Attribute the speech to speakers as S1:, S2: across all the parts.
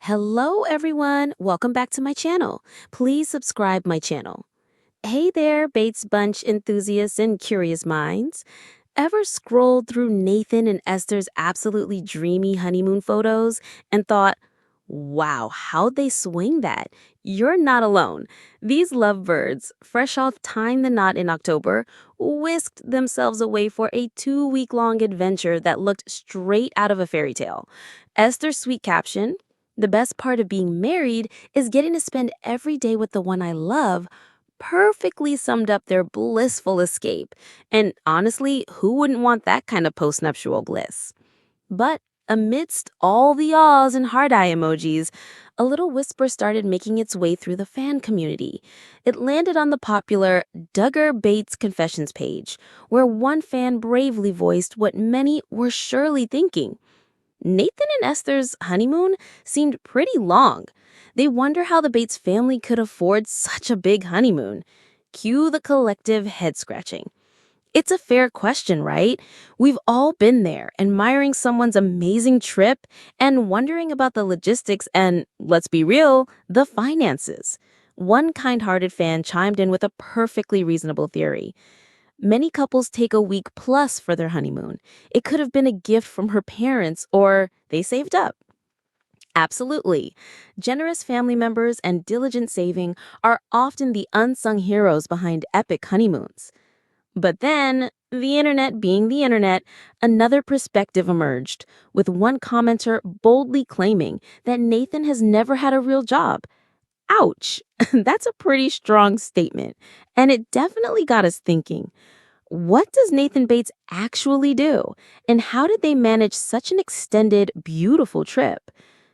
S1: Hello everyone, welcome back to my channel. Please subscribe my channel. Hey there, Bates Bunch enthusiasts and curious minds. Ever scrolled through Nathan and Esther's absolutely dreamy honeymoon photos and thought, wow, how'd they swing that? You're not alone. These lovebirds, fresh off tying the knot in October, whisked themselves away for a 2-week-long adventure that looked straight out of a fairy tale. Esther's sweet caption, "The best part of being married is getting to spend every day with the one I love," perfectly summed up their blissful escape. And honestly, who wouldn't want that kind of postnuptial bliss? But amidst all the ahs and heart eye emojis, a little whisper started making its way through the fan community. It landed on the popular Duggar Bates Confessions page, where one fan bravely voiced what many were surely thinking. Nathan and Esther's honeymoon seemed pretty long. They wonder how the Bates family could afford such a big honeymoon. Cue the collective head scratching. It's a fair question, right? We've all been there, admiring someone's amazing trip and wondering about the logistics and, let's be real, the finances. One kind-hearted fan chimed in with a perfectly reasonable theory. Many couples take a week plus for their honeymoon. It could have been a gift from her parents or they saved up. Absolutely. Generous family members and diligent saving are often the unsung heroes behind epic honeymoons. But then, the internet being the internet, another perspective emerged, with one commenter boldly claiming that Nathan has never had a real job. Ouch! That's a pretty strong statement, and it definitely got us thinking. What does Nathan Bates actually do? And how did they manage such an extended, beautiful trip?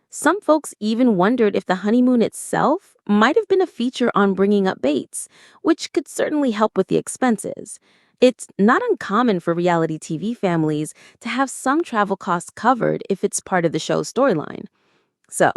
S1: Some folks even wondered if the honeymoon itself might have been a feature on Bringing Up Bates, which could certainly help with the expenses. It's not uncommon for reality TV families to have some travel costs covered if it's part of the show's storyline. So,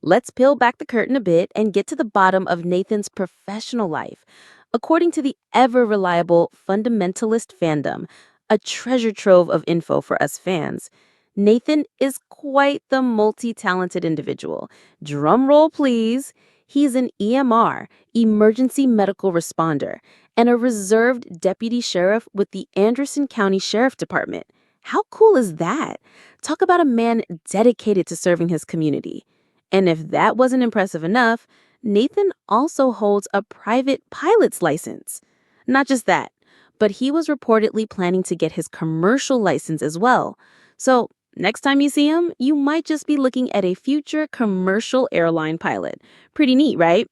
S1: let's peel back the curtain a bit and get to the bottom of Nathan's professional life. According to the ever-reliable fundamentalist fandom, a treasure trove of info for us fans, Nathan is quite the multi-talented individual. Drum roll, please. He's an EMR, emergency medical responder, and a reserved deputy sheriff with the Anderson County Sheriff Department. How cool is that? Talk about a man dedicated to serving his community. And if that wasn't impressive enough, Nathan also holds a private pilot's license. Not just that, but he was reportedly planning to get his commercial license as well. So next time you see him, you might just be looking at a future commercial airline pilot. Pretty neat, right?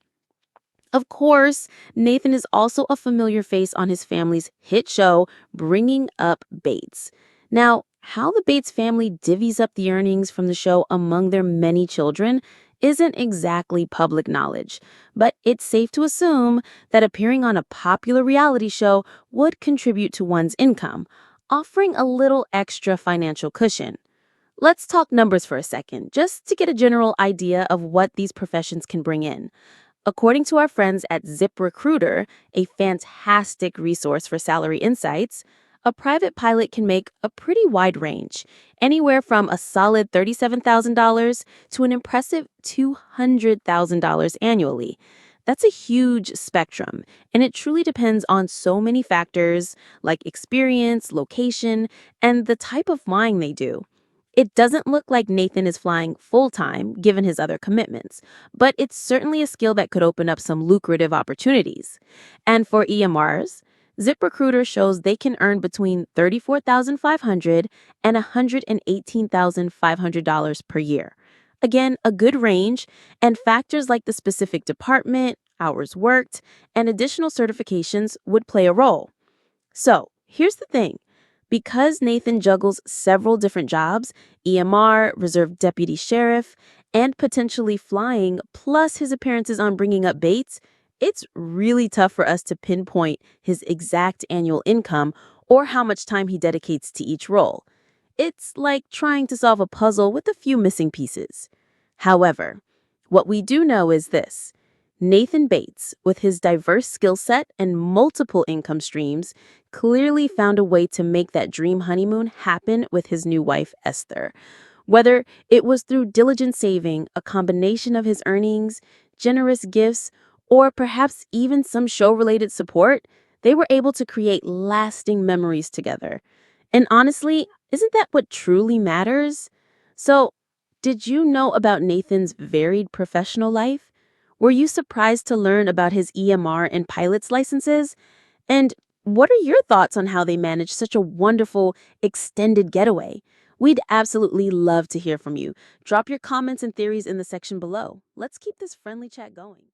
S1: Of course, Nathan is also a familiar face on his family's hit show, Bringing Up Bates. Now, how the Bates family divvies up the earnings from the show among their many children isn't exactly public knowledge, but it's safe to assume that appearing on a popular reality show would contribute to one's income, offering a little extra financial cushion. Let's talk numbers for a second, just to get a general idea of what these professions can bring in. According to our friends at ZipRecruiter, a fantastic resource for salary insights, a private pilot can make a pretty wide range, anywhere from a solid $37,000 to an impressive $200,000 annually. That's a huge spectrum, and it truly depends on so many factors like experience, location, and the type of flying they do. It doesn't look like Nathan is flying full-time, given his other commitments, but it's certainly a skill that could open up some lucrative opportunities. And for EMRs, ZipRecruiter shows they can earn between $34,500 and $118,500 per year. Again, a good range, and factors like the specific department, hours worked, and additional certifications would play a role. So, here's the thing. Because Nathan juggles several different jobs, EMR, reserve deputy sheriff, and potentially flying, plus his appearances on Bringing Up Bates, it's really tough for us to pinpoint his exact annual income or how much time he dedicates to each role. It's like trying to solve a puzzle with a few missing pieces. However, what we do know is this. Nathan Bates, with his diverse skill set and multiple income streams, clearly found a way to make that dream honeymoon happen with his new wife, Esther. Whether it was through diligent saving, a combination of his earnings, generous gifts, or perhaps even some show related support, they were able to create lasting memories together. And honestly, isn't that what truly matters? So, did you know about Nathan's varied professional life? Were you surprised to learn about his EMR and pilot's licenses? And what are your thoughts on how they managed such a wonderful extended getaway? We'd absolutely love to hear from you. Drop your comments and theories in the section below. Let's keep this friendly chat going.